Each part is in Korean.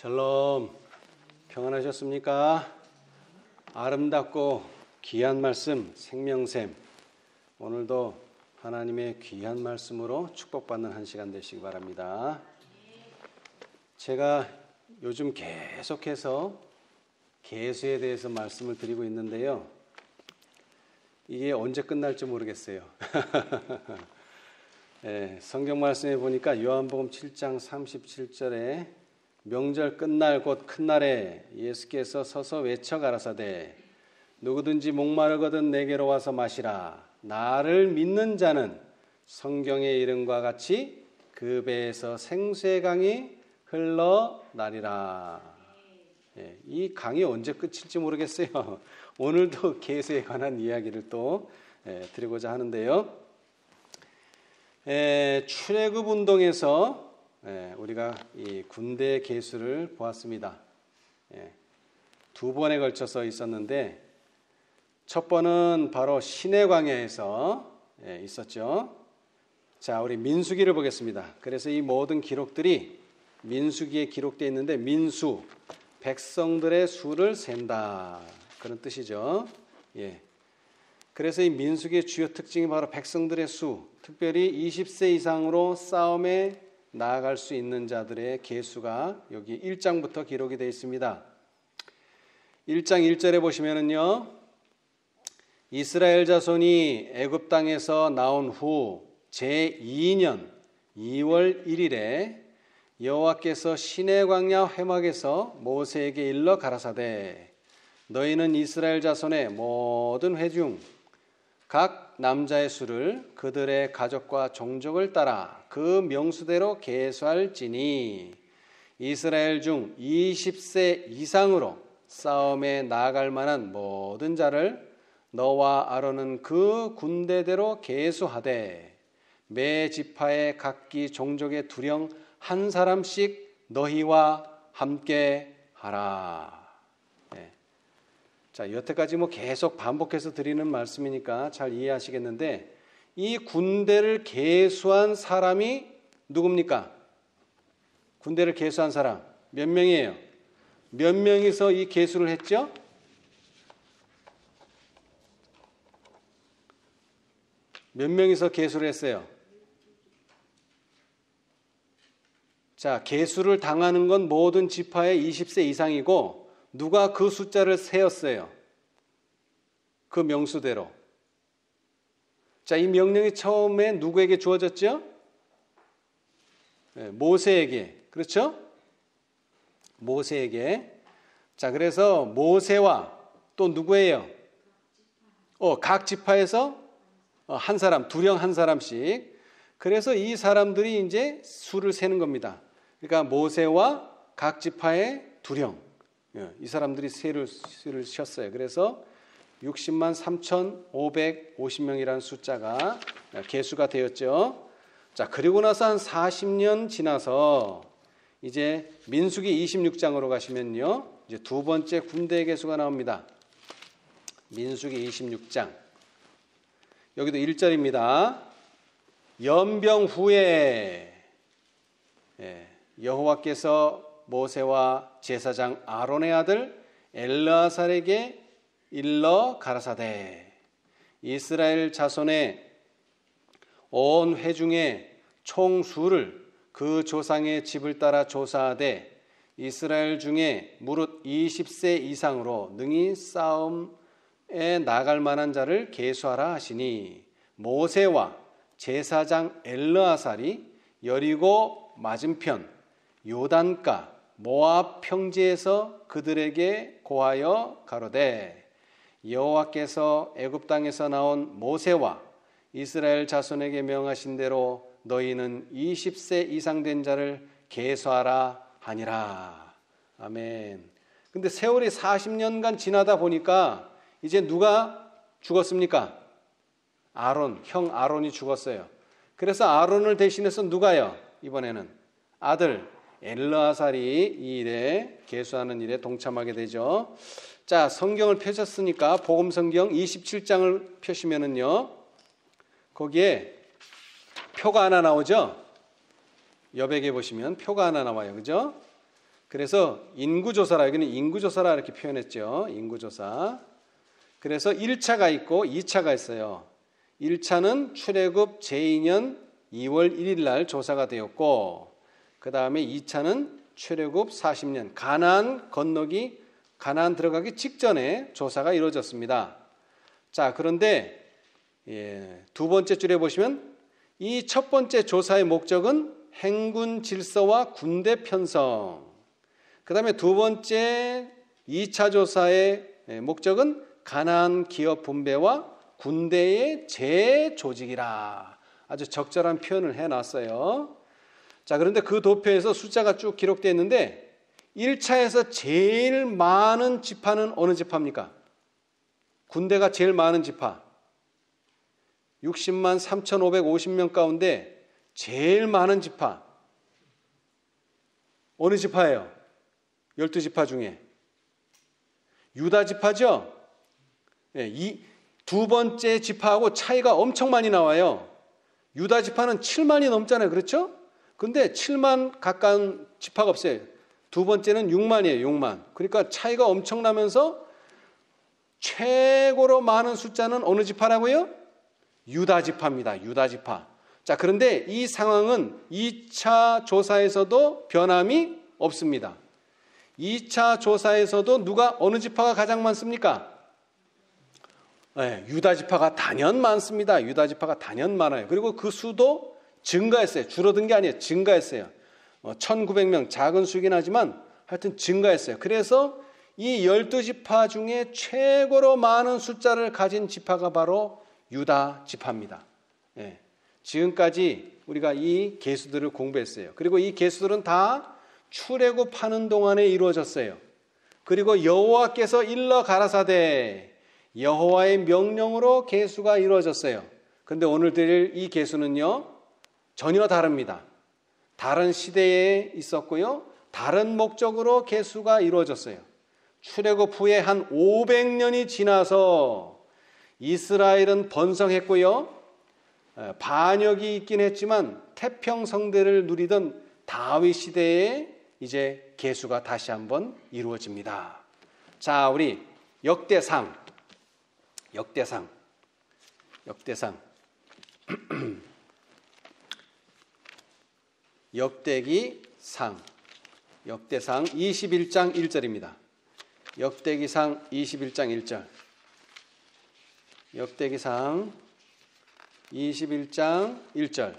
샬롬, 평안하셨습니까? 아름답고 귀한 말씀, 생명샘. 오늘도 하나님의 귀한 말씀으로 축복받는 한 시간 되시기 바랍니다. 제가 요즘 계속해서 계수에 대해서 말씀을 드리고 있는데요. 이게 언제 끝날지 모르겠어요. 네, 성경 말씀에 보니까 요한복음 7장 37절에 명절 끝날 곧 큰 날에 예수께서 서서 외쳐 가라사대 누구든지 목마르거든 내게로 와서 마시라. 나를 믿는 자는 성경의 이름과 같이 그 배에서 생수의 강이 흘러나리라. 이 강이 언제 끝일지 모르겠어요. 오늘도 계수에 관한 이야기를 또 드리고자 하는데요. 출애굽 운동에서 우리가 이 군대 계수를 보았습니다. 두 번에 걸쳐서 있었는데 첫 번은 바로 시내 광야에서 있었죠. 자, 우리 민수기를 보겠습니다. 그래서 이 모든 기록들이 민수기에 기록되어 있는데 민수, 백성들의 수를 센다 그런 뜻이죠. 그래서 이 민수기의 주요 특징이 바로 백성들의 수, 특별히 20세 이상으로 싸움에 나아갈 수 있는 자들의 계수가 여기 1장부터 기록이 되어 있습니다. 1장 1절에 보시면은요, 이스라엘 자손이 애굽 땅에서 나온 후 제2년 2월 1일에 여호와께서 시내 광야 회막에서 모세에게 일러 가라사대 너희는 이스라엘 자손의 모든 회중 각 남자의 수를 그들의 가족과 종족을 따라 그 명수대로 계수할지니 이스라엘 중 20세 이상으로 싸움에 나아갈 만한 모든 자를 너와 아론은 그 군대대로 계수하되 매 지파의 각기 종족의 두령 한 사람씩 너희와 함께 하라. 자, 여태까지 계속 반복해서 드리는 말씀이니까 잘 이해하시겠는데 이 군대를 계수한 사람이 누굽니까? 군대를 계수한 사람 몇 명이에요? 몇 명이서 이 계수를 했죠? 몇 명이서 계수를 했어요? 자, 계수를 당하는 건 모든 지파의 20세 이상이고 누가 그 숫자를 세었어요? 그 명수대로. 자, 이 명령이 처음에 누구에게 주어졌죠? 모세에게. 그렇죠? 모세에게. 자, 그래서 모세와 또 누구예요? 각 지파에서 한 사람, 두령 한 사람씩. 그래서 이 사람들이 이제 수를 세는 겁니다. 그러니까 모세와 각 지파의 두령. 이 사람들이 수를 쉬었어요. 그래서 60만 3,550명이라는 숫자가 계수가 되었죠. 자, 그리고 나서 한 40년 지나서 이제 민수기 26장으로 가시면요. 이제 두 번째 군대 계수가 나옵니다. 민수기 26장. 여기도 1절입니다. 연병 후에 여호와께서 모세와 제사장 아론의 아들 엘르아살에게 일러 가라사대 이스라엘 자손의 온 회중의 총수를 그 조상의 집을 따라 조사하되 이스라엘 중에 무릇 20세 이상으로 능히 싸움에 나갈 만한 자를 계수하라 하시니 모세와 제사장 엘르아살이 여리고 맞은편 요단가 모압 평지에서 그들에게 고하여 가로되 여호와께서 애굽 땅에서 나온 모세와 이스라엘 자손에게 명하신 대로 너희는 20세 이상 된 자를 계수하라 하니라. 아멘. 근데 세월이 40년간 지나다 보니까 이제 누가 죽었습니까? 아론, 형 아론이 죽었어요. 그래서 아론을 대신해서 누가요? 이번에는 아들 엘르아살이 이 일에 계수하는 일에 동참하게 되죠. 자, 성경을 펴셨으니까 복음 성경 27장을 펴시면은요. 거기에 표가 하나 나오죠. 여백에 보시면 표가 하나 나와요. 그죠? 그래서 인구조사라, 여기는 인구조사라 이렇게 표현했죠. 인구조사. 그래서 1차가 있고 2차가 있어요. 1차는 출애굽 제2년 2월 1일 날 조사가 되었고, 그 다음에 2차는 출애굽 40년 가나안 건너기, 가나안 들어가기 직전에 조사가 이루어졌습니다. 자, 그런데 두 번째 줄에 보시면 이 첫 번째 조사의 목적은 행군 질서와 군대 편성, 그 다음에 두 번째 2차 조사의 목적은 가나안 기업 분배와 군대의 재조직이라, 아주 적절한 표현을 해놨어요. 자, 그런데 그 도표에서 숫자가 쭉 기록되어 있는데 1차에서 제일 많은 지파는 어느 지파입니까? 군대가 제일 많은 지파 60만 3,550명 가운데 제일 많은 지파 어느 지파예요? 12지파 중에 유다 지파죠? 이 두 번째 지파하고 차이가 엄청 많이 나와요. 유다 지파는 7만이 넘잖아요. 그렇죠? 근데 7만 가까운 지파가 없어요. 두 번째는 6만이에요. 6만. 그러니까 차이가 엄청나면서 최고로 많은 숫자는 어느 지파라고요? 유다 지파입니다. 유다 지파. 자, 그런데 이 상황은 2차 조사에서도 변함이 없습니다. 2차 조사에서도 누가 어느 지파가 가장 많습니까? 유다 지파가 단연 많습니다. 유다 지파가 단연 많아요. 그리고 그 수도 증가했어요. 줄어든 게 아니에요. 증가했어요. 1900명 작은 수이긴 하지만 하여튼 증가했어요. 그래서 이 12지파 중에 최고로 많은 숫자를 가진 지파가 바로 유다 지파입니다. 지금까지 우리가 이 계수들을 공부했어요. 그리고 이 계수들은 다 출애굽하는 동안에 이루어졌어요. 그리고 여호와께서 일러 가라사대, 여호와의 명령으로 계수가 이루어졌어요. 그런데 오늘 드릴 이 계수는요 전혀 다릅니다. 다른 시대에 있었고요, 다른 목적으로 계수가 이루어졌어요. 출애굽 후에 한 500년이 지나서 이스라엘은 번성했고요, 반역이 있긴 했지만 태평성대를 누리던 다윗 시대에 이제 계수가 다시 한번 이루어집니다. 자, 우리 역대상 역대기상 21장 1절입니다. 역대기상 21장 1절. 역대기상 21장 1절.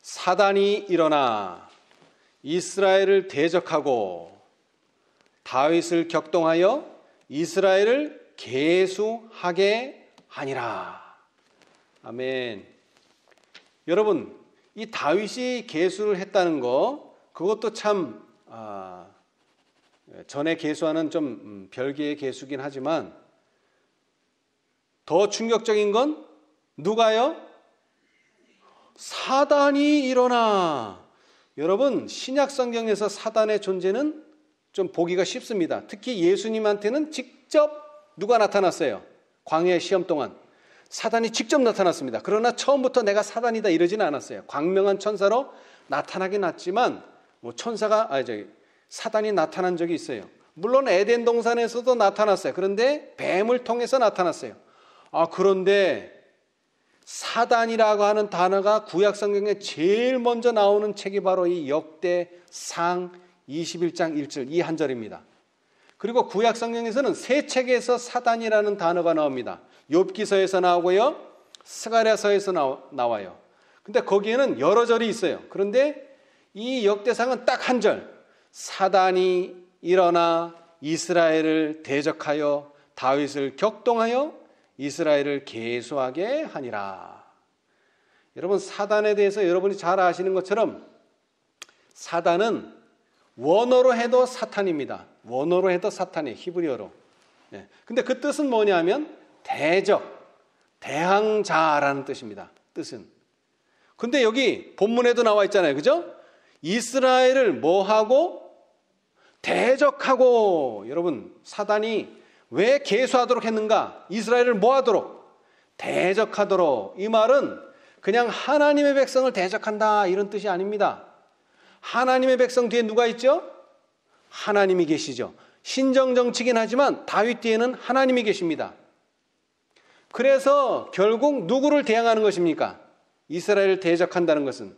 사단이 일어나 이스라엘을 대적하고 다윗을 격동하여 이스라엘을 계수하게 하니라. 아멘. 여러분, 이 다윗이 계수를 했다는 거, 그것도 참 전에 계수와는 좀 별개의 계수긴 하지만 더 충격적인 건 누가요? 사단이 일어나. 여러분, 신약 성경에서 사단의 존재는 좀 보기가 쉽습니다. 특히 예수님한테는 직접 누가 나타났어요? 광야 시험 동안 사단이 직접 나타났습니다. 그러나 처음부터 내가 사단이다 이러지는 않았어요. 광명한 천사로 나타나긴 났지만 사단이 나타난 적이 있어요. 물론 에덴 동산에서도 나타났어요. 그런데 뱀을 통해서 나타났어요. 그런데 사단이라고 하는 단어가 구약 성경에 제일 먼저 나오는 책이 바로 이 역대상 21장 1절 이 한 절입니다. 그리고 구약 성경에서는 세 책에서 사단이라는 단어가 나옵니다. 욥기서에서 나오고요, 스가랴서에서 나와요. 근데 거기에는 여러 절이 있어요. 그런데 이 역대상은 딱 한 절, 사단이 일어나 이스라엘을 대적하여 다윗을 격동하여 이스라엘을 계수하게 하니라. 여러분, 사단에 대해서 여러분이 잘 아시는 것처럼 사단은 원어로 해도 사탄입니다. 원어로 해도 사탄이에요. 히브리어로. 근데 그 뜻은 뭐냐면 대적, 대항자라는 뜻입니다. 뜻은. 근데 여기 본문에도 나와 있잖아요. 그죠? 이스라엘을 뭐하고? 대적하고. 여러분, 사단이 왜 계수하도록 했는가? 이스라엘을 뭐하도록? 대적하도록. 이 말은 그냥 하나님의 백성을 대적한다 이런 뜻이 아닙니다. 하나님의 백성 뒤에 누가 있죠? 하나님이 계시죠. 신정정치긴 하지만 다윗 뒤에는 하나님이 계십니다. 그래서 결국 누구를 대항하는 것입니까? 이스라엘을 대적한다는 것은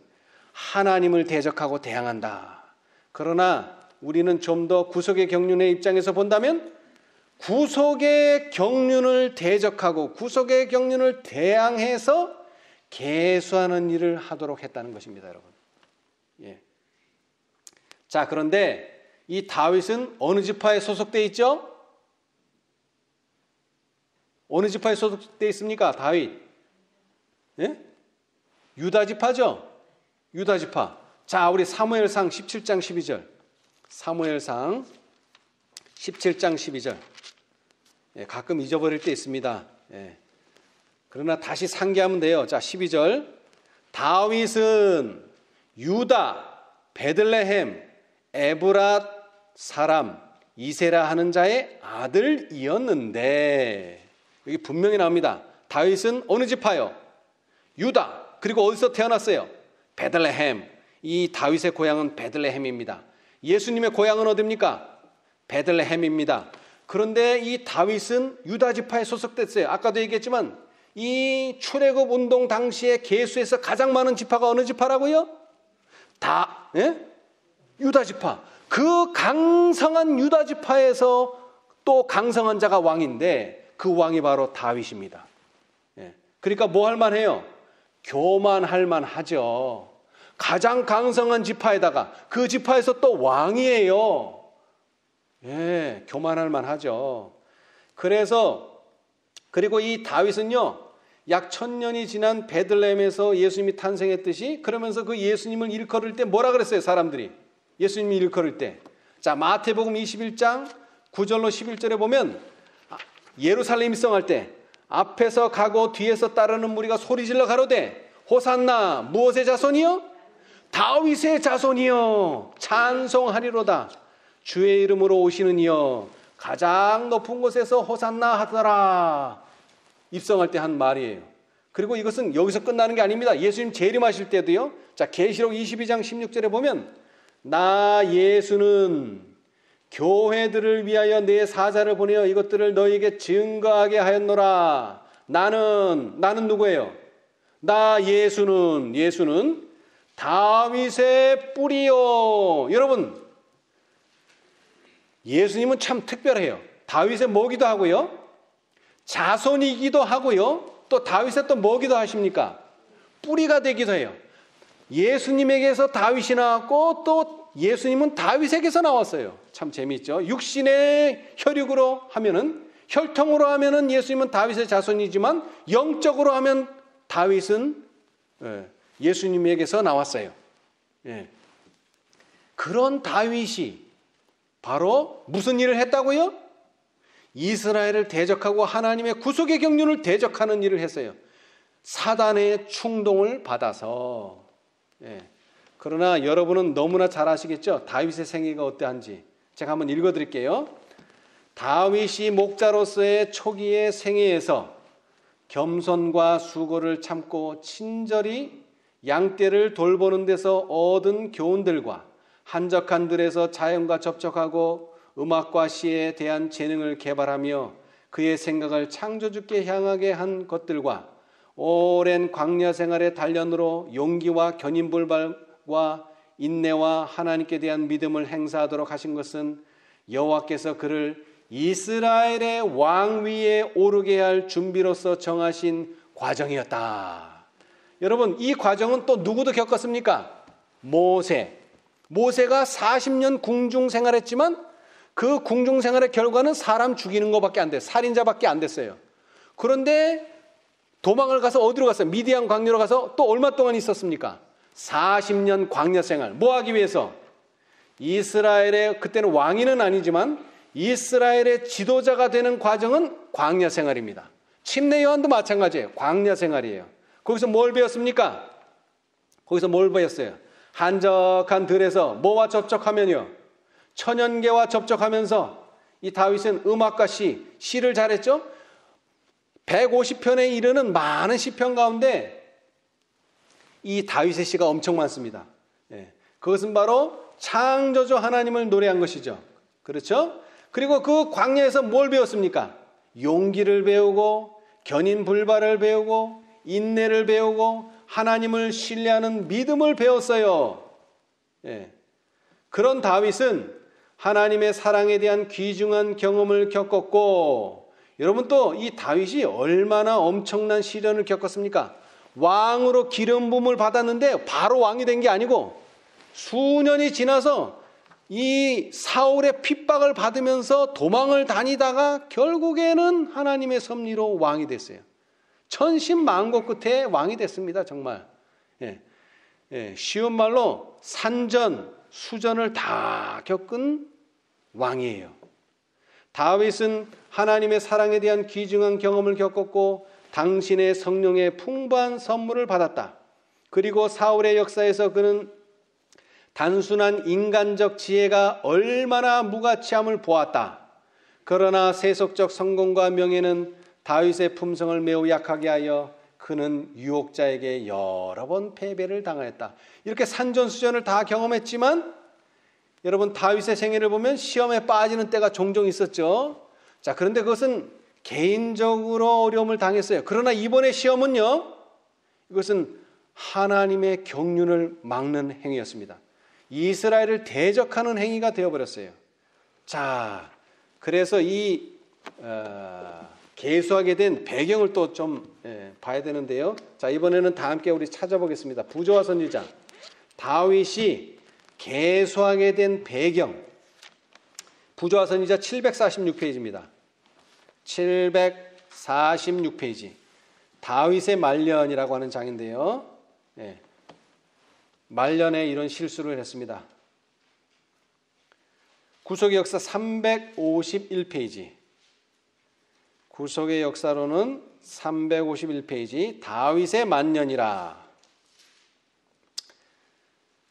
하나님을 대적하고 대항한다. 그러나 우리는 좀 더 구속의 경륜의 입장에서 본다면 구속의 경륜을 대적하고 구속의 경륜을 대항해서 계수하는 일을 하도록 했다는 것입니다, 여러분. 예. 자, 그런데 이 다윗은 어느 지파에 소속되어 있죠? 어느 지파에 소속되어 있습니까? 다윗. 예? 유다 지파죠? 유다 지파. 자, 우리 사무엘상 17장 12절. 사무엘상 17장 12절. 예, 가끔 잊어버릴 때 있습니다. 예. 그러나 다시 상기하면 돼요. 자, 12절. 다윗은 유다, 베들레헴, 에브랏 사람 이세라 하는 자의 아들이었는데, 여기 분명히 나옵니다. 다윗은 어느 지파요? 유다. 그리고 어디서 태어났어요? 베들레헴. 이 다윗의 고향은 베들레헴입니다. 예수님의 고향은 어디입니까? 베들레헴입니다. 그런데 이 다윗은 유다 지파에 소속됐어요. 아까도 얘기했지만 이 출애굽 운동 당시에 계수에서 가장 많은 지파가 어느 지파라고요? 유다 지파. 그 강성한 유다 지파에서 또 강성한 자가 왕인데 그 왕이 바로 다윗입니다. 예. 그러니까 뭐 할 만해요? 교만할 만하죠. 가장 강성한 지파에다가 그 지파에서 또 왕이에요. 예, 교만할 만하죠. 그리고 이 다윗은요, 약 1000년이 지난 베들레헴에서 예수님이 탄생했듯이, 그러면서 그 예수님을 일컬을 때 뭐라 그랬어요, 사람들이? 예수님이 일컬을 때. 자, 마태복음 21장 9절로 11절에 보면 예루살렘 입성할 때 앞에서 가고 뒤에서 따르는 무리가 소리질러 가로되 호산나 무엇의 자손이요? 다윗의 자손이요 찬송하리로다. 주의 이름으로 오시는 이여 가장 높은 곳에서 호산나 하더라. 입성할 때 한 말이에요. 그리고 이것은 여기서 끝나는 게 아닙니다. 예수님 재림하실 때도요. 자, 계시록 22장 16절에 보면 나 예수는 교회들을 위하여 내 사자를 보내어 이것들을 너희에게 증거하게 하였노라. 나는 누구예요? 나 예수는 다윗의 뿌리요. 여러분, 예수님은 참 특별해요. 다윗의 뭐기도 하고요, 자손이기도 하고요, 또 다윗의 또 뭐기도 하십니까? 뿌리가 되기도 해요. 예수님에게서 다윗이 나왔고 또 예수님은 다윗에게서 나왔어요. 참 재미있죠. 육신의 혈육으로 하면은, 혈통으로 하면은 예수님은 다윗의 자손이지만 영적으로 하면 다윗은 예수님에게서 나왔어요. 예. 그런 다윗이 바로 무슨 일을 했다고요? 이스라엘을 대적하고 하나님의 구속의 경륜을 대적하는 일을 했어요. 사단의 충동을 받아서. 예. 그러나 여러분은 너무나 잘 아시겠죠? 다윗의 생애가 어떠한지. 제가 한번 읽어드릴게요. 다윗이 목자로서의 초기의 생애에서 겸손과 수고를 참고 친절히 양떼를 돌보는 데서 얻은 교훈들과 한적한 들에서 자연과 접촉하고 음악과 시에 대한 재능을 개발하며 그의 생각을 창조주께 향하게 한 것들과 오랜 광야 생활의 단련으로 용기와 견인불발과 인내와 하나님께 대한 믿음을 행사하도록 하신 것은 여호와께서 그를 이스라엘의 왕위에 오르게 할 준비로서 정하신 과정이었다. 여러분, 이 과정은 또 누구도 겪었습니까? 모세가 40년 궁중 생활했지만 그 궁중 생활의 결과는 사람 죽이는 것밖에 안 됐어요. 살인자밖에 안 됐어요. 그런데 도망을 가서 어디로 갔어요? 미디안 광야로 가서 또 얼마 동안 있었습니까? 40년 광야 생활. 뭐 하기 위해서? 이스라엘의, 그때는 왕위는 아니지만 이스라엘의 지도자가 되는 과정은 광야 생활입니다. 침례 요한도 마찬가지예요. 광야 생활이에요. 거기서 뭘 배웠습니까? 거기서 뭘 배웠어요? 한적한 들에서 뭐와 접촉하면요? 천연계와 접촉하면서 이 다윗은 음악과 시를 잘했죠? 150편에 이르는 많은 시편 가운데 이 다윗의 시가 엄청 많습니다. 예. 그것은 바로 창조주 하나님을 노래한 것이죠. 그렇죠? 그리고 그 광야에서 뭘 배웠습니까? 용기를 배우고 견인불발을 배우고 인내를 배우고 하나님을 신뢰하는 믿음을 배웠어요. 예. 그런 다윗은 하나님의 사랑에 대한 귀중한 경험을 겪었고, 여러분 또 이 다윗이 얼마나 엄청난 시련을 겪었습니까? 왕으로 기름 부음을 받았는데 바로 왕이 된 게 아니고 수년이 지나서 이 사울의 핍박을 받으면서 도망을 다니다가 결국에는 하나님의 섭리로 왕이 됐어요. 천신만고 끝에 왕이 됐습니다. 정말. 쉬운 말로 산전, 수전을 다 겪은 왕이에요. 다윗은 하나님의 사랑에 대한 귀중한 경험을 겪었고 당신의 성령의 풍부한 선물을 받았다. 그리고 사울의 역사에서 그는 단순한 인간적 지혜가 얼마나 무가치함을 보았다. 그러나 세속적 성공과 명예는 다윗의 품성을 매우 약하게 하여 그는 유혹자에게 여러 번 패배를 당하였다. 이렇게 산전수전을 다 경험했지만 여러분 다윗의 생애를 보면 시험에 빠지는 때가 종종 있었죠. 자, 그런데 그것은 개인적으로 어려움을 당했어요. 그러나 이번의 시험은요, 이것은 하나님의 경륜을 막는 행위였습니다. 이스라엘을 대적하는 행위가 되어버렸어요. 자, 그래서 이 계수하게 된 배경을 또 좀 봐야 되는데요. 자, 이번에는 다 함께 우리 찾아보겠습니다. 부조와 선지자 다윗이 계수하게 된 배경, 부조와 선지자 746페이지입니다. 746페이지. 다윗의 말년이라고 하는 장인데요. 말년에 이런 실수를 했습니다. 구속의 역사 351페이지. 구속의 역사로는 351페이지. 다윗의 만년이라.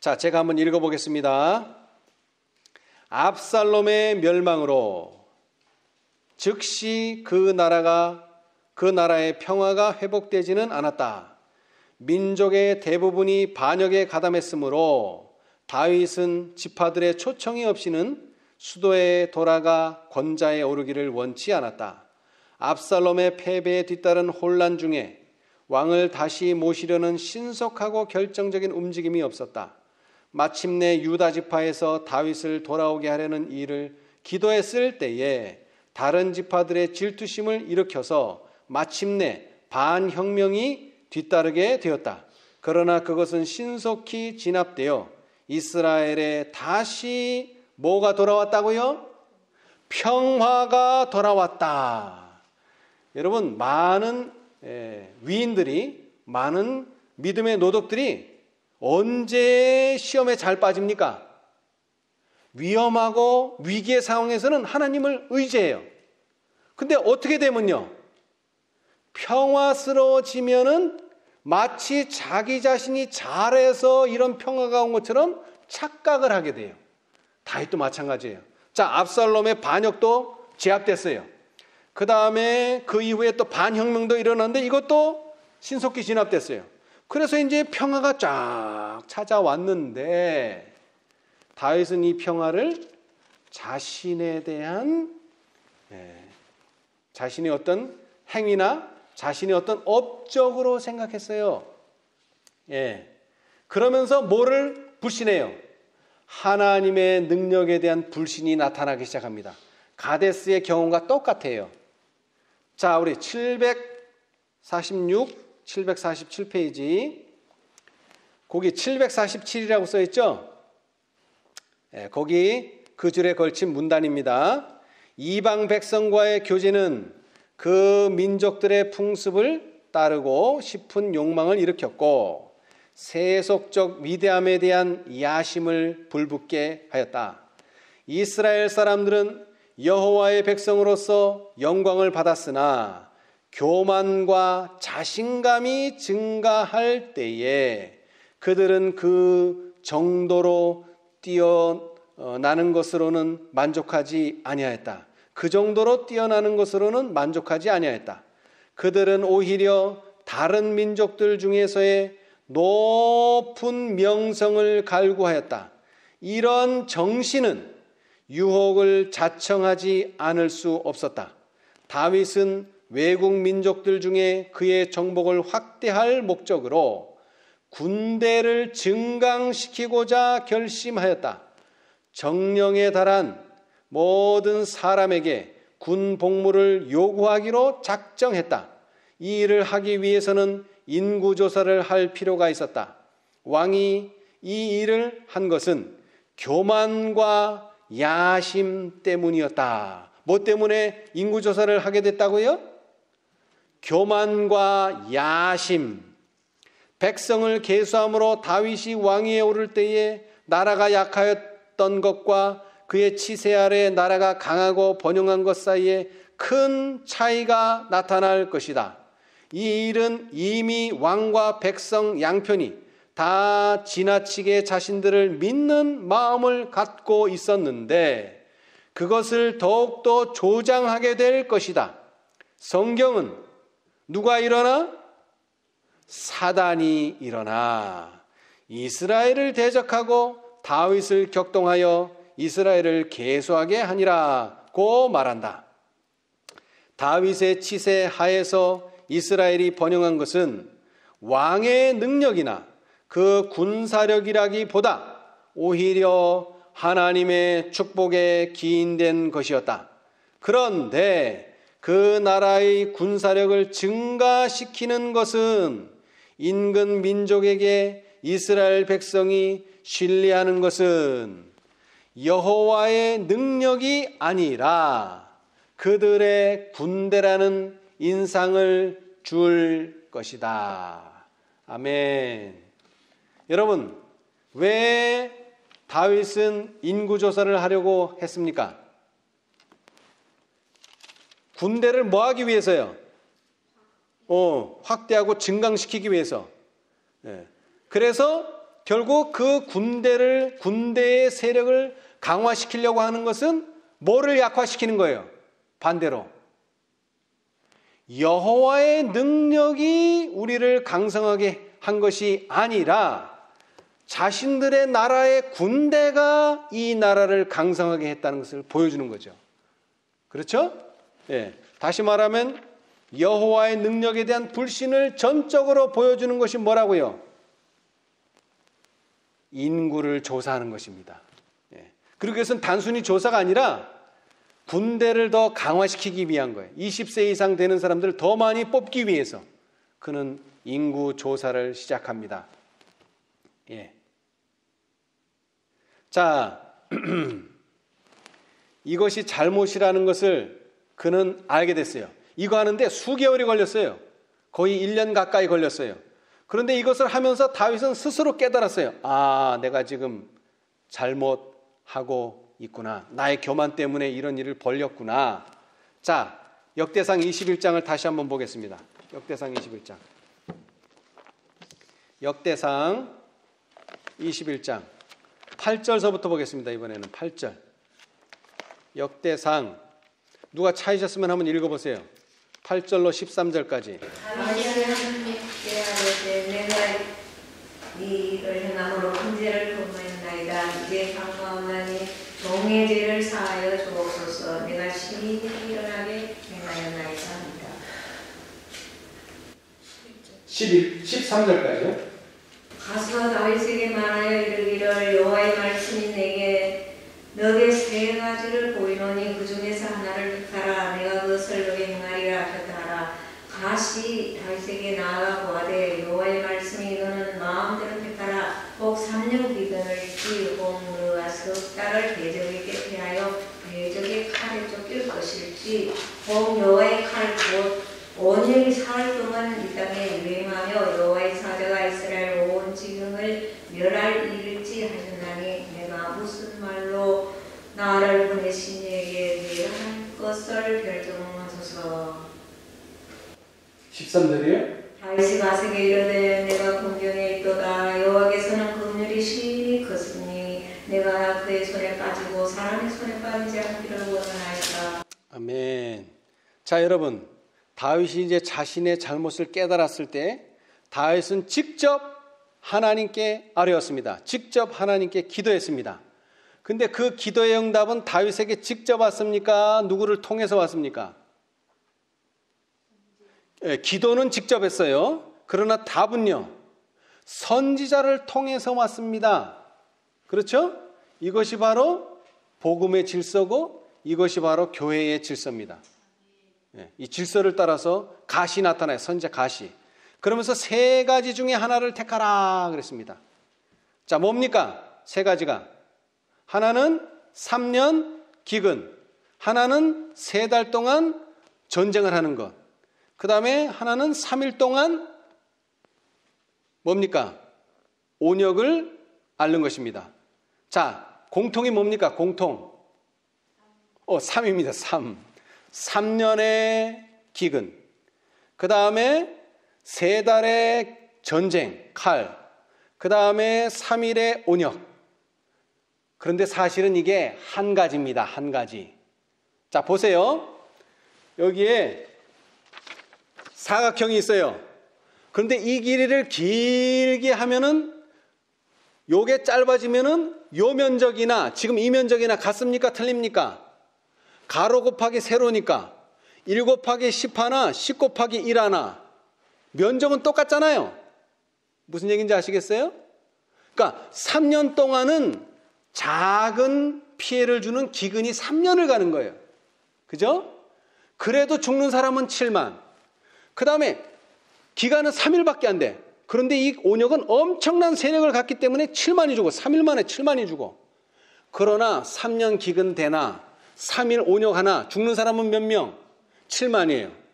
자, 제가 한번 읽어보겠습니다. 압살롬의 멸망으로 즉시 그 나라의 평화가 회복되지는 않았다. 민족의 대부분이 반역에 가담했으므로 다윗은 지파들의 초청이 없이는 수도에 돌아가 권자에 오르기를 원치 않았다. 압살롬의 패배에 뒤따른 혼란 중에 왕을 다시 모시려는 신속하고 결정적인 움직임이 없었다. 마침내 유다 지파에서 다윗을 돌아오게 하려는 일을 기도했을 때에 다른 지파들의 질투심을 일으켜서 마침내 반혁명이 뒤따르게 되었다. 그러나 그것은 신속히 진압되어 이스라엘에 다시 뭐가 돌아왔다고요? 평화가 돌아왔다. 여러분, 많은 위인들이, 많은 믿음의 노독들이 언제 시험에 잘 빠집니까? 위험하고 위기의 상황에서는 하나님을 의지해요. 근데 어떻게 되면요? 평화스러워지면은 마치 자기 자신이 잘해서 이런 평화가 온 것처럼 착각을 하게 돼요. 다윗도 마찬가지예요. 자, 압살롬의 반역도 제압됐어요. 그 다음에 그 이후에 또 반혁명도 일어났는데 이것도 신속히 진압됐어요. 그래서 이제 평화가 쫙 찾아왔는데 다윗은 이 평화를 자신에 대한 자신의 어떤 행위나 자신의 어떤 업적으로 생각했어요. 그러면서 뭐를 불신해요? 하나님의 능력에 대한 불신이 나타나기 시작합니다. 가데스의 경험과 똑같아요. 자, 우리 747페이지. 거기 747이라고 써있죠? 거기 그 줄에 걸친 문단입니다. 이방 백성과의 교제는 그 민족들의 풍습을 따르고 싶은 욕망을 일으켰고 세속적 위대함에 대한 야심을 불붙게 하였다. 이스라엘 사람들은 여호와의 백성으로서 영광을 받았으나 교만과 자신감이 증가할 때에 그들은 그 정도로 뛰어나는 것으로는 만족하지 아니하였다. 그 정도로 뛰어나는 것으로는 만족하지 아니하였다. 그들은 오히려 다른 민족들 중에서의 높은 명성을 갈구하였다. 이런 정신은 유혹을 자청하지 않을 수 없었다. 다윗은 외국 민족들 중에 그의 정복을 확대할 목적으로 군대를 증강시키고자 결심하였다. 정령에 달한 모든 사람에게 군 복무를 요구하기로 작정했다. 이 일을 하기 위해서는 인구조사를 할 필요가 있었다. 왕이 이 일을 한 것은 교만과 야심 때문이었다. 뭐 때문에 인구조사를 하게 됐다고요? 교만과 야심. 백성을 계수함으로 다윗이 왕위에 오를 때에 나라가 약하였던 것과 그의 치세 아래 나라가 강하고 번영한 것 사이에 큰 차이가 나타날 것이다. 이 일은 이미 왕과 백성 양편이 다 지나치게 자신들을 믿는 마음을 갖고 있었는데 그것을 더욱더 조장하게 될 것이다. 성경은 누가 일어나? 사단이 일어나 이스라엘을 대적하고 다윗을 격동하여 이스라엘을 계수하게 하니라고 말한다. 다윗의 치세 하에서 이스라엘이 번영한 것은 왕의 능력이나 그 군사력이라기보다 오히려 하나님의 축복에 기인된 것이었다. 그런데 그 나라의 군사력을 증가시키는 것은 인근 민족에게 이스라엘 백성이 신뢰하는 것은 여호와의 능력이 아니라 그들의 군대라는 인상을 줄 것이다. 아멘. 여러분, 왜 다윗은 인구조사를 하려고 했습니까? 군대를 뭐 하기 위해서요? 확대하고 증강시키기 위해서. 그래서 결국 그 군대의 세력을 강화시키려고 하는 것은 뭐를 약화시키는 거예요? 반대로. 여호와의 능력이 우리를 강성하게 한 것이 아니라 자신들의 나라의 군대가 이 나라를 강성하게 했다는 것을 보여주는 거죠. 그렇죠? 다시 말하면 여호와의 능력에 대한 불신을 전적으로 보여주는 것이 뭐라고요? 인구를 조사하는 것입니다. 그리고 그것은 단순히 조사가 아니라 군대를 더 강화시키기 위한 거예요. 20세 이상 되는 사람들을 더 많이 뽑기 위해서 그는 인구 조사를 시작합니다. 자, 이것이 잘못이라는 것을 그는 알게 됐어요. 이거 하는데 수개월이 걸렸어요. 거의 1년 가까이 걸렸어요. 그런데 이것을 하면서 다윗은 스스로 깨달았어요. 아, 내가 지금 잘못하고 있구나. 나의 교만 때문에 이런 일을 벌였구나. 자, 역대상 21장을 다시 한번 보겠습니다. 역대상 21장. 역대상 21장 8절서부터 보겠습니다. 이번에는 8절. 역대상 누가 찾으셨으면 한번 읽어보세요. 8절로 13절까지. 다윗이 하나님께 아뢰되 내가 이 일을 행함으로 큰 죄를 범하였나이다. 이제 강구하오나니 종의 죄를 사하여 주옵소서. 내가 심히 일어나게 행하였나이다. 13절까지요. 가서 다윗에게 말하여 이르기를 여호와의 말씀이 내게 너게 세 가지를 보이노니 그 중에서 하나를 택하라. 내가 그것을 너게 행하리라 하셨다 하라. 가시 다윗에게 나아가 보아되 여호와의 말씀이 너는 마음대로 택하라. 혹 3년 기근을지 혹 너가 석 달을 대적에게 피하여 대적의 칼에 쫓길 것일지 혹 여호와의 칼 곧 온전히 사흘 동안 이 땅에 유행하며 여호와의 사자가 이스라엘 온 지경을 멸할 일일지 하셨나니 내가 무슨 말로 나를 보내신 이에게 멸할 것을 결정하소서. 13절이에요? 다윗이 가세게 이르되 내가 공경에 있도다. 여호와께서는 긍휼이 심히 크시니 내가 그의 손에 빠지고 사람의 손에 빠지지 않기를 원하나이다. 아멘. 자, 여러분, 다윗이 이제 자신의 잘못을 깨달았을 때 다윗은 직접 하나님께 아뢰었습니다. 직접 하나님께 기도했습니다. 근데 그 기도의 응답은 다윗에게 직접 왔습니까? 누구를 통해서 왔습니까? 기도는 직접 했어요. 그러나 답은요, 선지자를 통해서 왔습니다. 그렇죠? 이것이 바로 복음의 질서고 이것이 바로 교회의 질서입니다. 이 질서를 따라서 가시 나타나요. 선지자 가시. 그러면서 세 가지 중에 하나를 택하라 그랬습니다. 자, 뭡니까? 세 가지가. 하나는 3년 기근, 하나는 3달 동안 전쟁을 하는 것, 그 다음에 하나는 3일 동안 뭡니까? 온역을 앓는 것입니다. 자, 공통이 뭡니까? 공통. 3입니다. 3. 3년의 기근. 그 다음에 3달의 전쟁, 칼. 그 다음에 3일의 온역. 그런데 사실은 이게 한 가지입니다. 한 가지. 자, 보세요. 여기에 사각형이 있어요. 그런데 이 길이를 길게 하면은 요게 짧아지면은 요 면적이나 지금 이 면적이나 같습니까? 틀립니까? 가로 곱하기 세로니까 1 곱하기 10 하나, 10 곱하기 1 하나. 면적은 똑같잖아요. 무슨 얘기인지 아시겠어요? 그러니까 3년 동안은 작은 피해를 주는 기근이 3년을 가는 거예요. 그죠? 그래도 죽는 사람은 7만. 그 다음에 기간은 3일밖에 안 돼. 그런데 이 온역은 엄청난 세력을 갖기 때문에 7만이 죽어. 3일 만에 7만이 죽어. 그러나 3년 기근 되나 3일 온역 하나 죽는 사람은 몇 명? 7만이에요.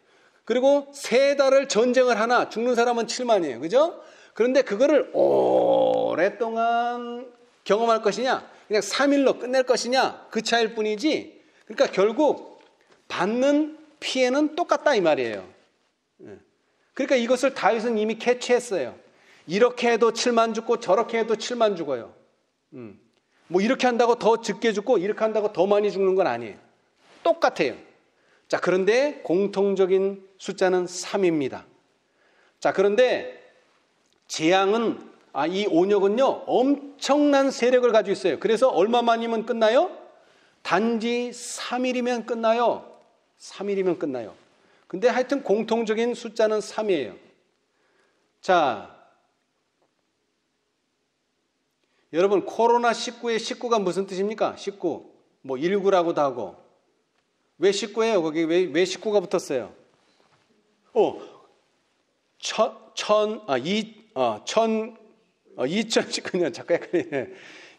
그리고 3달을 전쟁을 하나 죽는 사람은 7만이에요. 그죠? 그런데 그거를 오랫동안 경험할 것이냐, 그냥 3일로 끝낼 것이냐, 그 차이일 뿐이지. 그러니까 결국 받는 피해는 똑같다 이 말이에요. 그러니까 이것을 다윗은 이미 캐치했어요. 이렇게 해도 7만 죽고 저렇게 해도 7만 죽어요. 뭐 이렇게 한다고 더 적게 죽고 이렇게 한다고 더 많이 죽는 건 아니에요. 똑같아요. 자, 그런데 공통적인 숫자는 3입니다. 자, 그런데 재앙은 이 온역은요 엄청난 세력을 가지고 있어요. 그래서 얼마만이면 끝나요? 단지 3일이면 끝나요. 3일이면 끝나요. 근데 하여튼 공통적인 숫자는 3이에요. 자, 여러분 코로나19의 19가 무슨 뜻입니까? 19. 뭐 19라고도 하고. 왜 19예요? 거기 왜 19가 붙었어요? 2019년 잠깐 헷갈리네.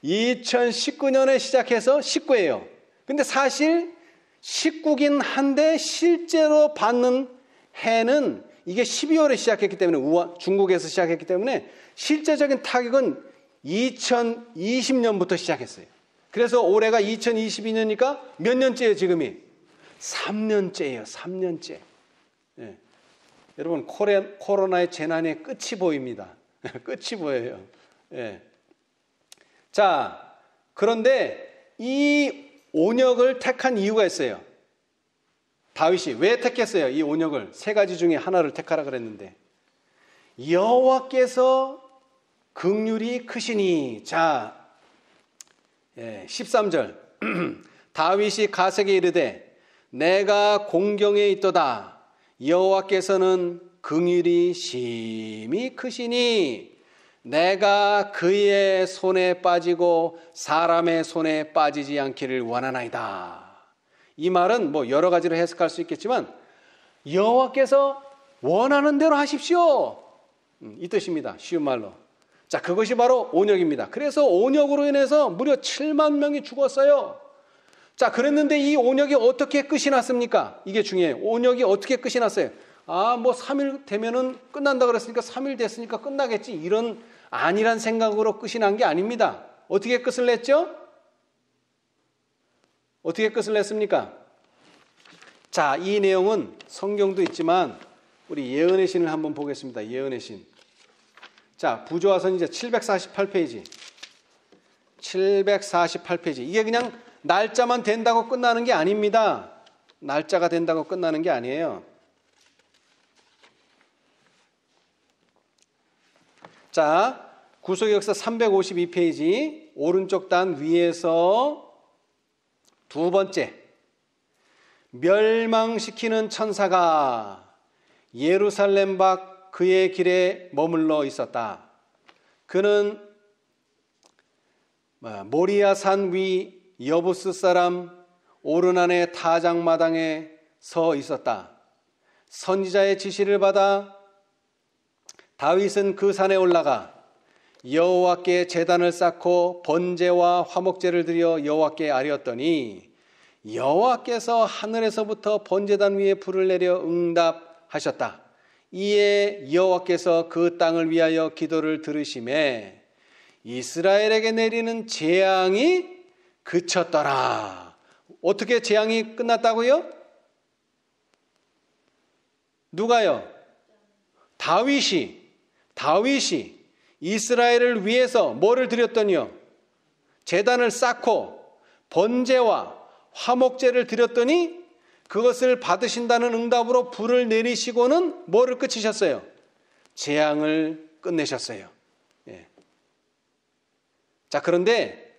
2019년에 시작해서 19예요. 근데 사실 19긴 한데 실제로 받는 해는 이게 12월에 시작했기 때문에 중국에서 시작했기 때문에 실제적인 타격은 2020년부터 시작했어요. 그래서 올해가 2022년이니까 몇 년째예요 지금이? 3년째예요. 3년째. 예. 여러분 코로나의 재난의 끝이 보입니다. 끝이 보여요. 예. 자, 그런데 이 온역을 택한 이유가 있어요. 다윗이 왜 택했어요? 이 온역을 세 가지 중에 하나를 택하라 그랬는데 여호와께서 긍휼이 크시니. 자, 13절 다윗이 가세게 이르되 내가 공경에 있도다. 여호와께서는 긍휼이 심히 크시니 내가 그의 손에 빠지고 사람의 손에 빠지지 않기를 원하나이다. 이 말은 뭐 여러 가지로 해석할 수 있겠지만 여호와께서 원하는 대로 하십시오. 이 뜻입니다. 쉬운 말로. 자, 그것이 바로 온역입니다. 그래서 온역으로 인해서 무려 7만 명이 죽었어요. 자, 그랬는데 이 온역이 어떻게 끝이 났습니까? 이게 중요해요. 온역이 어떻게 끝이 났어요? 뭐 3일 되면은 끝난다 그랬으니까 3일 됐으니까 끝나겠지. 이런 아니란 생각으로 끝이 난 게 아닙니다. 어떻게 끝을 냈죠? 어떻게 끝을 냈습니까? 자, 이 내용은 성경도 있지만 우리 예언의 신을 한번 보겠습니다. 예언의 신. 자, 부조화선 이제 748페이지. 748페이지. 이게 그냥 날짜만 된다고 끝나는 게 아닙니다. 날짜가 된다고 끝나는 게 아니에요. 자, 구속의 역사 352페이지 오른쪽 단 위에서 두 번째, 멸망시키는 천사가 예루살렘 밖 그의 길에 머물러 있었다. 그는 모리아산 위 여부스 사람 오르난의 타작마당에 서 있었다. 선지자의 지시를 받아 다윗은 그 산에 올라가 여호와께 제단을 쌓고 번제와 화목제를 드려 여호와께 아뢰었더니 여호와께서 하늘에서부터 번제단 위에 불을 내려 응답하셨다. 이에 여호와께서 그 땅을 위하여 기도를 들으시매 이스라엘에게 내리는 재앙이 그쳤더라. 어떻게 재앙이 끝났다고요? 누가요? 다윗이 이스라엘을 위해서 뭐를 드렸더니요? 제단을 쌓고 번제와 화목제를 드렸더니 그것을 받으신다는 응답으로 불을 내리시고는 뭐를 끝이셨어요? 재앙을 끝내셨어요. 예. 자, 그런데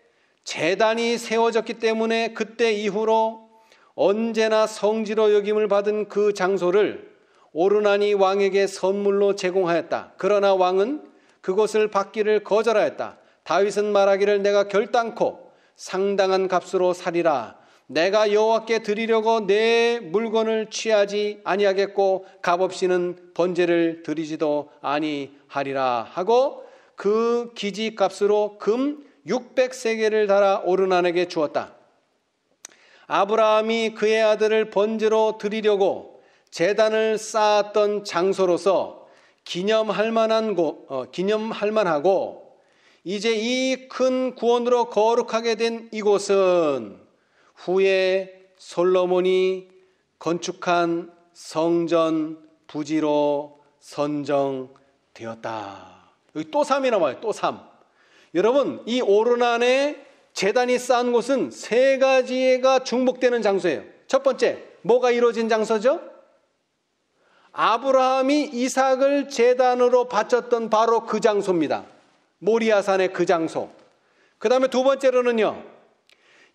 제단이 세워졌기 때문에 그때 이후로 언제나 성지로 여김을 받은 그 장소를 오르나니 왕에게 선물로 제공하였다. 그러나 왕은 그것을 받기를 거절하였다. 다윗은 말하기를 내가 결단코 상당한 값으로 사리라. 내가 여호와께 드리려고 내 물건을 취하지 아니하겠고 값없이는 번제를 드리지도 아니하리라 하고 그 기지 값으로 금 600세겔을 달아 오르난에게 주었다. 아브라함이 그의 아들을 번제로 드리려고 제단을 쌓았던 장소로서 기념할 만하고 이제 이 큰 구원으로 거룩하게 된 이곳은 후에 솔로몬이 건축한 성전 부지로 선정되었다. 여기 또 3이 나와요. 또 3. 여러분, 이 오르난에 제단이 쌓은 곳은 세 가지가 중복되는 장소예요. 첫 번째, 뭐가 이루어진 장소죠? 아브라함이 이삭을 제단으로 바쳤던 바로 그 장소입니다. 모리아산의 그 장소. 그 다음에 두 번째로는요,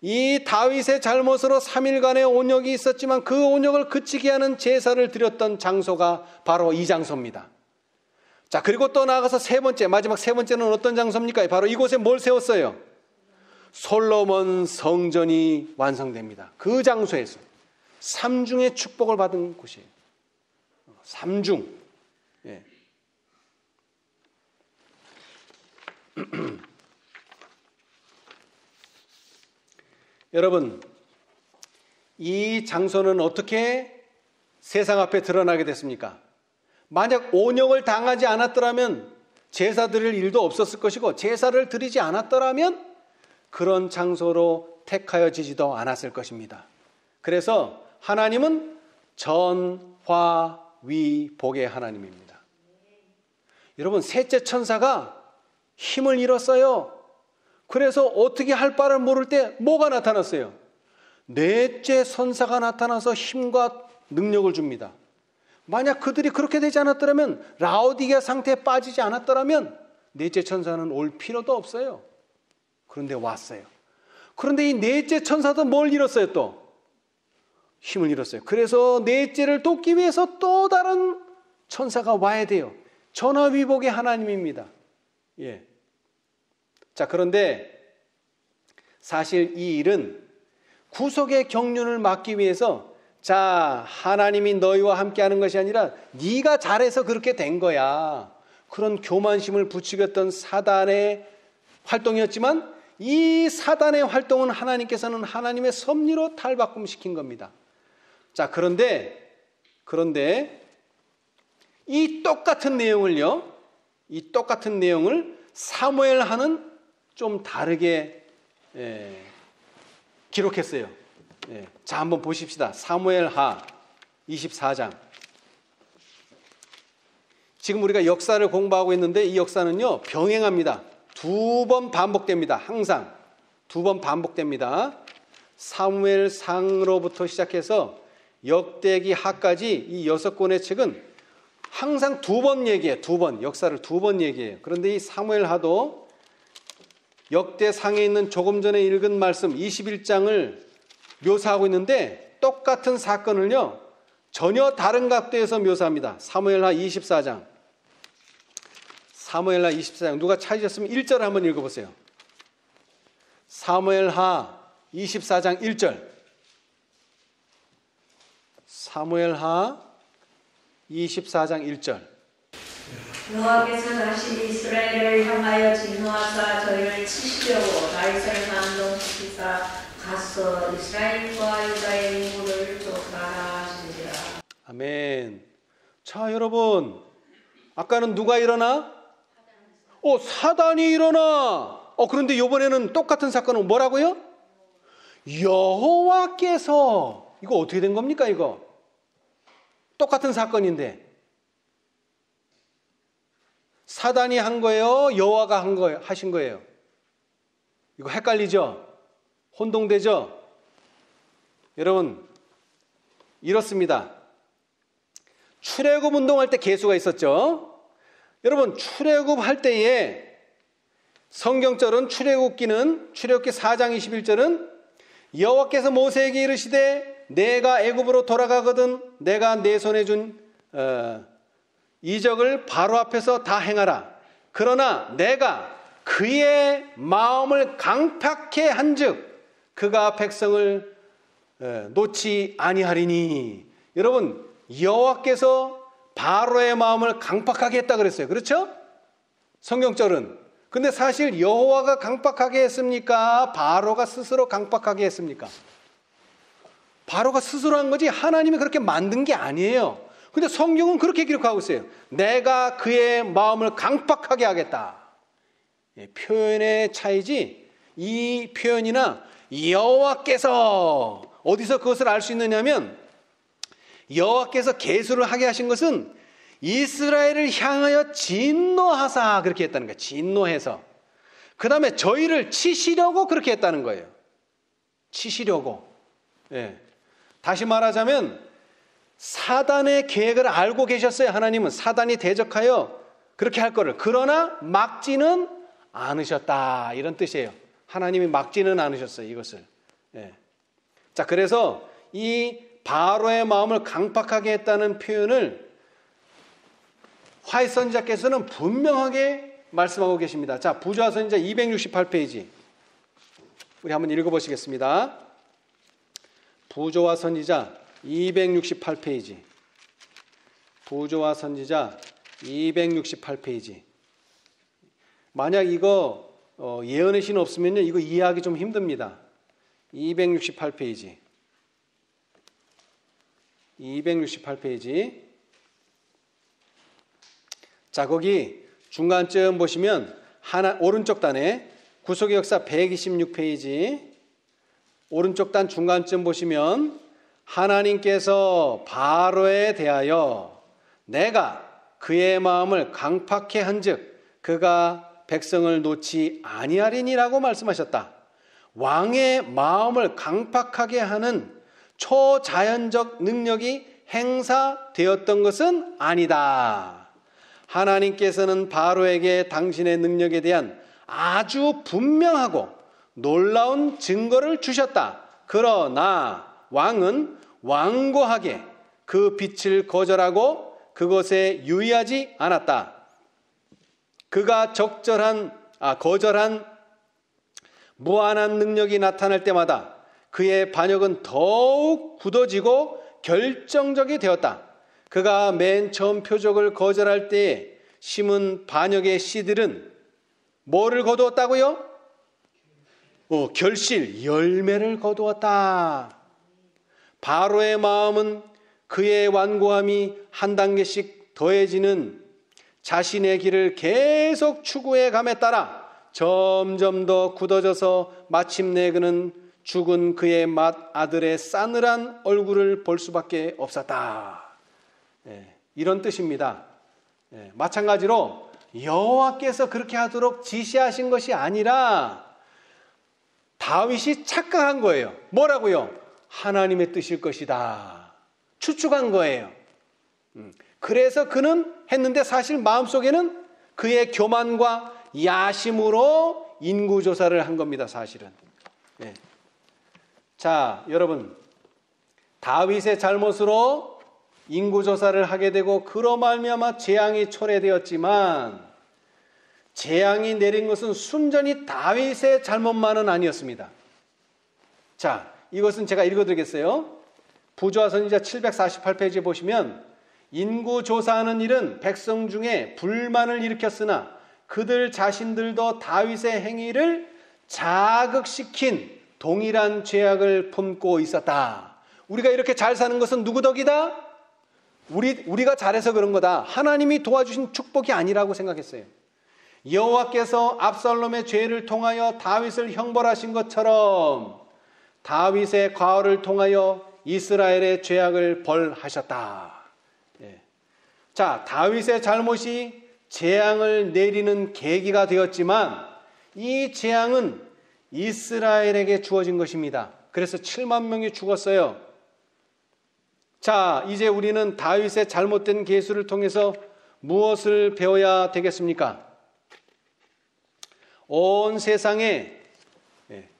이 다윗의 잘못으로 3일간의 온역이 있었지만 그 온역을 그치게 하는 제사를 드렸던 장소가 바로 이 장소입니다. 자, 그리고 또 나아가서 세 번째, 마지막 세 번째는 어떤 장소입니까? 바로 이곳에 뭘 세웠어요? 솔로몬 성전이 완성됩니다. 그 장소에서 삼중의 축복을 받은 곳이에요. 삼중. 예. 여러분, 이 장소는 어떻게 세상 앞에 드러나게 됐습니까? 만약 온역을 당하지 않았더라면 제사 드릴 일도 없었을 것이고 제사를 드리지 않았더라면 그런 장소로 택하여지지도 않았을 것입니다. 그래서 하나님은 전화위복의 하나님입니다. 여러분, 셋째 천사가 힘을 잃었어요. 그래서 어떻게 할 바를 모를 때 뭐가 나타났어요? 넷째 천사가 나타나서 힘과 능력을 줍니다. 만약 그들이 그렇게 되지 않았더라면, 라오디게아 상태에 빠지지 않았더라면 넷째 천사는 올 필요도 없어요. 그런데 왔어요. 그런데 이 넷째 천사도 뭘 잃었어요? 또 힘을 잃었어요. 그래서 넷째를 돕기 위해서 또 다른 천사가 와야 돼요. 전화위복의 하나님입니다. 예. 자, 그런데 사실 이 일은 구속의 경륜을 막기 위해서, 자, 하나님이 너희와 함께 하는 것이 아니라 네가 잘해서 그렇게 된 거야, 그런 교만심을 부추겼던 사단의 활동이었지만, 이 사단의 활동은 하나님께서는 하나님의 섭리로 탈바꿈시킨 겁니다. 자, 그런데 이 똑같은 내용을 사무엘하는 좀 다르게 기록했어요. 자, 한번 보십시다. 사무엘하 24장. 지금 우리가 역사를 공부하고 있는데 이 역사는요, 병행합니다. 두 번 반복됩니다. 항상 두 번 반복됩니다. 사무엘상으로부터 시작해서 역대기 하까지 이 6권의 책은 항상 두 번 얘기해요. 두 번. 역사를 두 번 얘기해요. 그런데 이 사무엘하도 역대상에 있는 조금 전에 읽은 말씀 21장을 묘사하고 있는데 똑같은 사건을요. 전혀 다른 각도에서 묘사합니다. 사무엘하 24장. 사무엘하 24장. 누가 찾으셨으면 1절 한번 읽어보세요. 사무엘하 24장 1절. 사무엘하 24장 1절. 여호와께서 다시 이스라엘을 향하여 진노하사 저희를 치시려고 다윗을 감동시키사 가서 이스라엘과 유다의 인구를 쫓아라 하시니라. 아멘. 자, 여러분, 아까는 누가 일어나? 사단이 일어나. 그런데 이번에는 똑같은 사건은 뭐라고요? 여호와께서. 이거 어떻게 된 겁니까, 이거? 똑같은 사건인데. 사단이 한 거예요? 여호와가 하신 거예요? 이거 헷갈리죠? 혼동되죠? 여러분, 이렇습니다. 출애굽 운동할 때 계수가 있었죠? 여러분, 출애굽 할 때에 성경절은 출애굽기 4장 21절은 여호와께서 모세에게 이르시되 내가 애굽으로 돌아가거든 내가 내 손에 준 이적을 바로 앞에서 다 행하라. 그러나 내가 그의 마음을 강팍해 한즉 그가 백성을 놓지 아니하리니. 여러분, 여호와께서 바로의 마음을 강팍하게 했다 그랬어요. 그렇죠? 성경절은. 근데 사실 여호와가 강팍하게 했습니까? 바로가 스스로 강팍하게 했습니까? 바로가 스스로 한 거지 하나님이 그렇게 만든 게 아니에요. 근데 성경은 그렇게 기록하고 있어요. 내가 그의 마음을 강팍하게 하겠다. 표현의 차이지 이 표현이나 여호와께서 어디서 그것을 알 수 있느냐면 여호와께서 계수를 하게 하신 것은 이스라엘을 향하여 진노하사 그렇게 했다는 거예요. 진노해서. 그 다음에 저희를 치시려고 그렇게 했다는 거예요. 치시려고. 다시 말하자면 사단의 계획을 알고 계셨어요. 하나님은 사단이 대적하여 그렇게 할 거를. 그러나 막지는 않으셨다. 이런 뜻이에요. 하나님이 막지는 않으셨어요. 이것을. 자, 그래서 이 바로의 마음을 강팍하게 했다는 표현을 화이 선지자께서는 분명하게 말씀하고 계십니다. 자, 부조화 선지자 268페이지. 우리 한번 읽어보시겠습니다. 부조화 선지자 268페이지. 부조화 선지자 268페이지. 만약 이거 예언의 신 없으면요, 이거 이해하기 좀 힘듭니다. 268페이지. 268페이지. 자, 거기 중간쯤 보시면 오른쪽 단에 구속의 역사 126페이지. 오른쪽 단 중간쯤 보시면 하나님께서 바로에 대하여 내가 그의 마음을 강팍해 한즉 그가 백성을 놓지 아니하리니라고 말씀하셨다. 왕의 마음을 강팍하게 하는 초자연적 능력이 행사되었던 것은 아니다. 하나님께서는 바로에게 당신의 능력에 대한 아주 분명하고 놀라운 증거를 주셨다. 그러나 왕은 완고하게 그 빛을 거절하고 그것에 유의하지 않았다. 그가 거절한 무한한 능력이 나타날 때마다 그의 반역은 더욱 굳어지고 결정적이 되었다. 그가 맨 처음 표적을 거절할 때에 심은 반역의 씨들은 뭐를 거두었다고요? 결실, 열매를 거두었다. 바로의 마음은 그의 완고함이 한 단계씩 더해지는 자신의 길을 계속 추구해 감에 따라 점점 더 굳어져서 마침내 그는 죽은 그의 맏아들의 싸늘한 얼굴을 볼 수밖에 없었다. 이런 뜻입니다. 마찬가지로 여호와께서 그렇게 하도록 지시하신 것이 아니라 다윗이 착각한 거예요. 뭐라고요? 하나님의 뜻일 것이다. 추측한 거예요. 그래서 그는 했는데 사실 마음속에는 그의 교만과 야심으로 인구조사를 한 겁니다. 사실은. 예. 자, 여러분, 다윗의 잘못으로 인구조사를 하게 되고 그로 말미암아 재앙이 초래되었지만 재앙이 내린 것은 순전히 다윗의 잘못만은 아니었습니다. 자, 이것은 제가 읽어드리겠어요. 부조화 선지자 748페이지에 보시면 인구조사하는 일은 백성 중에 불만을 일으켰으나 그들 자신들도 다윗의 행위를 자극시킨 동일한 죄악을 품고 있었다. 우리가 이렇게 잘 사는 것은 누구 덕이다? 우리가 잘해서 그런 거다. 하나님이 도와주신 축복이 아니라고 생각했어요. 여호와께서 압살롬의 죄를 통하여 다윗을 형벌하신 것처럼 다윗의 과오를 통하여 이스라엘의 죄악을 벌하셨다. 예. 자, 다윗의 잘못이 재앙을 내리는 계기가 되었지만 이 재앙은 이스라엘에게 주어진 것입니다. 그래서 7만 명이 죽었어요. 자, 이제 우리는 다윗의 잘못된 계수를 통해서 무엇을 배워야 되겠습니까? 온 세상에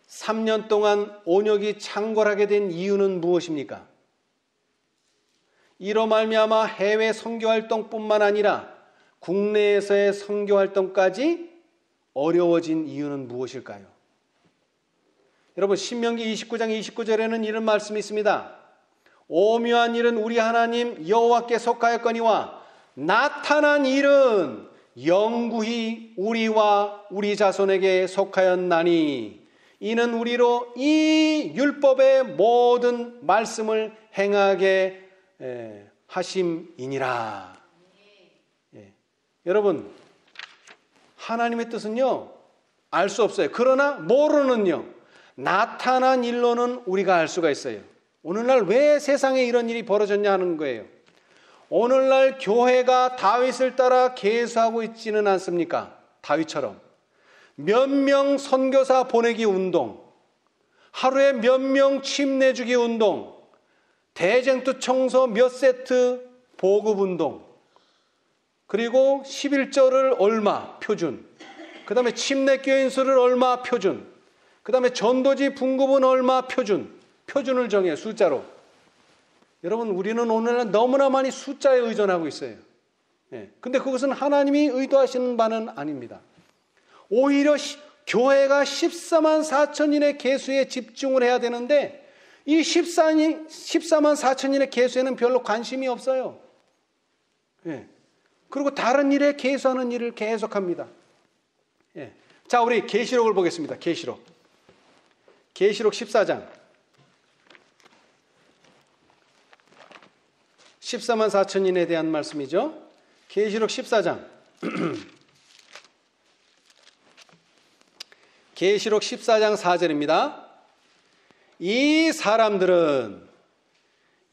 3년 동안 온역이 창궐하게 된 이유는 무엇입니까? 이로 말미암아 해외 선교활동뿐만 아니라 국내에서의 선교활동까지 어려워진 이유는 무엇일까요? 여러분, 신명기 29장 29절에는 이런 말씀이 있습니다. 오묘한 일은 우리 하나님 여호와께 속하였거니와 나타난 일은 영구히 우리와 우리 자손에게 속하였나니 이는 우리로 이 율법의 모든 말씀을 행하게 하심이니라. 예. 여러분, 하나님의 뜻은요 알 수 없어요. 그러나 모르는요 나타난 일로는 우리가 알 수가 있어요. 오늘날 왜 세상에 이런 일이 벌어졌냐 하는 거예요. 오늘날 교회가 다윗을 따라 계수하고 있지는 않습니까? 다윗처럼 몇 명 선교사 보내기 운동, 하루에 몇 명 침 내주기 운동, 대쟁투 청소 몇 세트 보급 운동, 그리고 11절을 얼마 표준, 그 다음에 침례 교인 수를 얼마 표준, 그 다음에 전도지 분급은 얼마 표준, 표준을 정해 숫자로. 여러분, 우리는 오늘날 너무나 많이 숫자에 의존하고 있어요. 근데 그것은 하나님이 의도하시는 바는 아닙니다. 오히려 교회가 14만 4천인의 계수에 집중을 해야 되는데 이 14만 4천인의 계수에는 별로 관심이 없어요. 그리고 다른 일에 계수하는 일을 계속합니다. 자, 우리 계시록을 보겠습니다. 계시록 14장 14만 4천인에 대한 말씀이죠. 계시록 14장 계시록 14장 4절입니다. 이 사람들은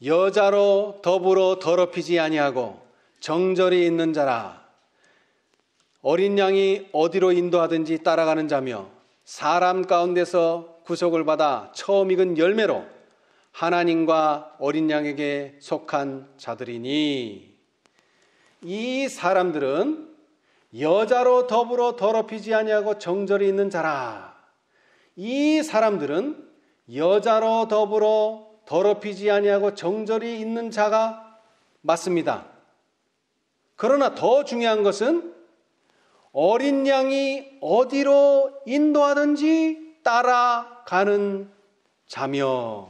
여자로 더불어 더럽히지 아니하고 정절이 있는 자라. 어린 양이 어디로 인도하든지 따라가는 자며 사람 가운데서 구속을 받아 처음 익은 열매로 하나님과 어린 양에게 속한 자들이니 이 사람들은 여자로 더불어 더럽히지 아니하고 정절이 있는 자라. 이 사람들은 여자로 더불어 더럽히지 아니하고 정절이 있는 자가 맞습니다. 그러나 더 중요한 것은 어린 양이 어디로 인도하든지 따라가는 자며,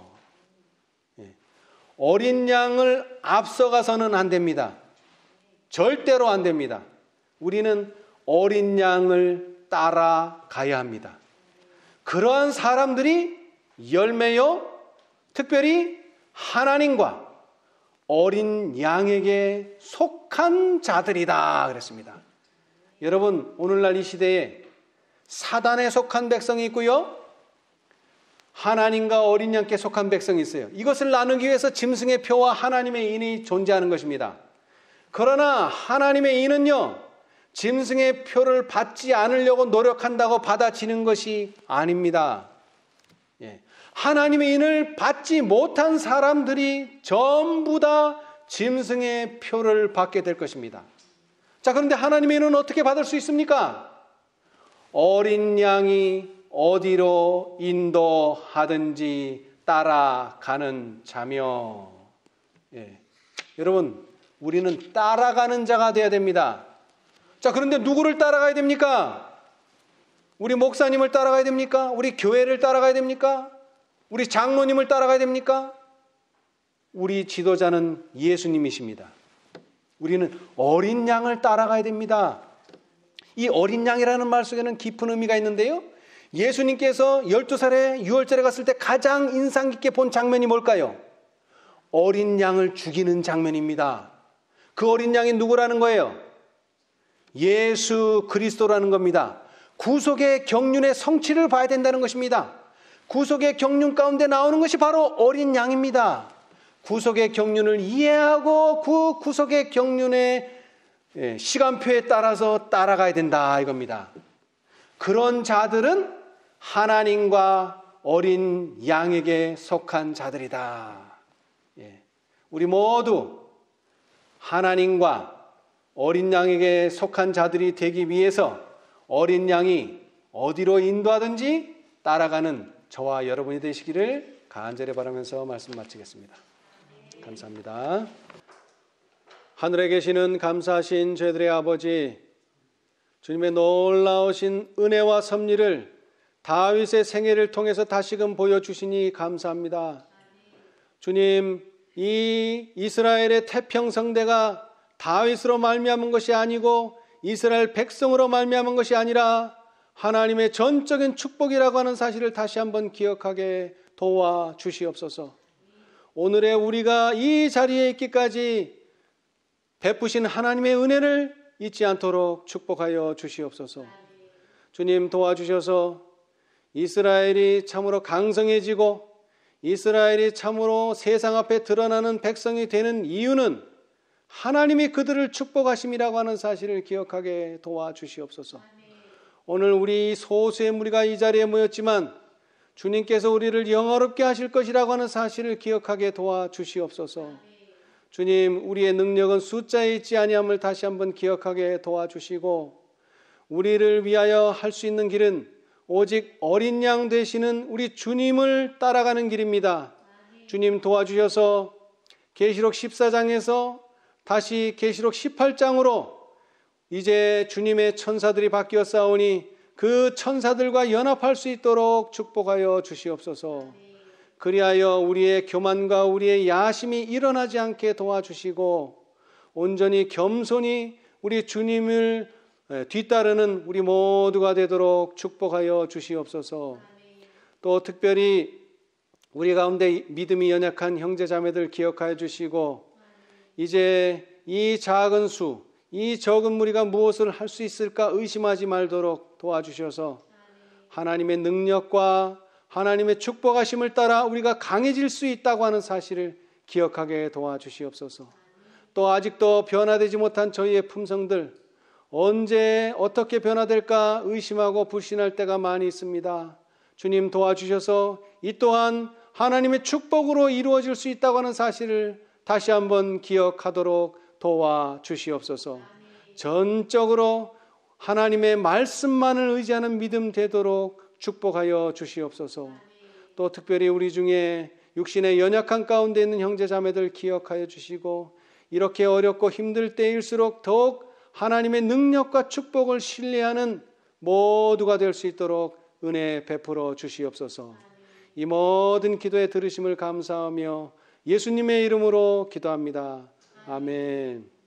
어린 양을 앞서가서는 안 됩니다. 절대로 안 됩니다. 우리는 어린 양을 따라가야 합니다. 그러한 사람들이 열매요, 특별히 하나님과 어린 양에게 속한 자들이다 그랬습니다. 여러분, 오늘날 이 시대에 사단에 속한 백성이 있고요, 하나님과 어린 양께 속한 백성이 있어요. 이것을 나누기 위해서 짐승의 표와 하나님의 인이 존재하는 것입니다. 그러나 하나님의 인은요, 짐승의 표를 받지 않으려고 노력한다고 받아지는 것이 아닙니다. 하나님의 인을 받지 못한 사람들이 전부 다 짐승의 표를 받게 될 것입니다. 자, 그런데 하나님의 은혜는 어떻게 받을 수 있습니까? 어린 양이 어디로 인도하든지 따라가는 자며. 예. 여러분, 우리는 따라가는 자가 되어야 됩니다. 자, 그런데 누구를 따라가야 됩니까? 우리 목사님을 따라가야 됩니까? 우리 교회를 따라가야 됩니까? 우리 장로님을 따라가야 됩니까? 우리 지도자는 예수님이십니다. 우리는 어린 양을 따라가야 됩니다. 이 어린 양이라는 말 속에는 깊은 의미가 있는데요. 예수님께서 12살에 유월절에 갔을 때 가장 인상 깊게 본 장면이 뭘까요? 어린 양을 죽이는 장면입니다. 그 어린 양이 누구라는 거예요? 예수 그리스도라는 겁니다. 구속의 경륜의 성취를 봐야 된다는 것입니다. 구속의 경륜 가운데 나오는 것이 바로 어린 양입니다. 구속의 경륜을 이해하고 그 구속의 경륜의 시간표에 따라서 따라가야 된다 이겁니다. 그런 자들은 하나님과 어린 양에게 속한 자들이다. 우리 모두 하나님과 어린 양에게 속한 자들이 되기 위해서 어린 양이 어디로 인도하든지 따라가는 저와 여러분이 되시기를 간절히 바라면서 말씀 마치겠습니다. 감사합니다. 하늘에 계시는 감사하신 저희들의 아버지, 주님의 놀라우신 은혜와 섭리를 다윗의 생애를 통해서 다시금 보여주시니 감사합니다. 주님, 이 이스라엘의 태평성대가 다윗으로 말미암은 것이 아니고 이스라엘 백성으로 말미암은 것이 아니라 하나님의 전적인 축복이라고 하는 사실을 다시 한번 기억하게 도와주시옵소서. 오늘의 우리가 이 자리에 있기까지 베푸신 하나님의 은혜를 잊지 않도록 축복하여 주시옵소서. 주님 도와주셔서 이스라엘이 참으로 강성해지고 이스라엘이 참으로 세상 앞에 드러나는 백성이 되는 이유는 하나님이 그들을 축복하심이라고 하는 사실을 기억하게 도와주시옵소서. 오늘 우리 소수의 무리가 이 자리에 모였지만 주님께서 우리를 영화롭게 하실 것이라고 하는 사실을 기억하게 도와주시옵소서. 주님, 우리의 능력은 숫자에 있지 아니함을 다시 한번 기억하게 도와주시고 우리를 위하여 할 수 있는 길은 오직 어린 양 되시는 우리 주님을 따라가는 길입니다. 주님 도와주셔서 계시록 14장에서 다시 계시록 18장으로 이제 주님의 천사들이 바뀌어 싸우니 그 천사들과 연합할 수 있도록 축복하여 주시옵소서. 그리하여 우리의 교만과 우리의 야심이 일어나지 않게 도와주시고 온전히 겸손히 우리 주님을 뒤따르는 우리 모두가 되도록 축복하여 주시옵소서. 또 특별히 우리 가운데 믿음이 연약한 형제자매들 기억하여 주시고 이제 이 작은 수, 이 적은 무리가 무엇을 할 수 있을까 의심하지 말도록 도와주셔서 하나님의 능력과 하나님의 축복하심을 따라 우리가 강해질 수 있다고 하는 사실을 기억하게 도와주시옵소서. 또 아직도 변화되지 못한 저희의 품성들 언제 어떻게 변화될까 의심하고 불신할 때가 많이 있습니다. 주님 도와주셔서 이 또한 하나님의 축복으로 이루어질 수 있다고 하는 사실을 다시 한번 기억하도록 도와주시옵소서. 전적으로 하나님의 말씀만을 의지하는 믿음 되도록 축복하여 주시옵소서. 또 특별히 우리 중에 육신의 연약한 가운데 있는 형제자매들 기억하여 주시고 이렇게 어렵고 힘들 때일수록 더욱 하나님의 능력과 축복을 신뢰하는 모두가 될 수 있도록 은혜 베풀어 주시옵소서. 이 모든 기도에 들으심을 감사하며 예수님의 이름으로 기도합니다. 아멘.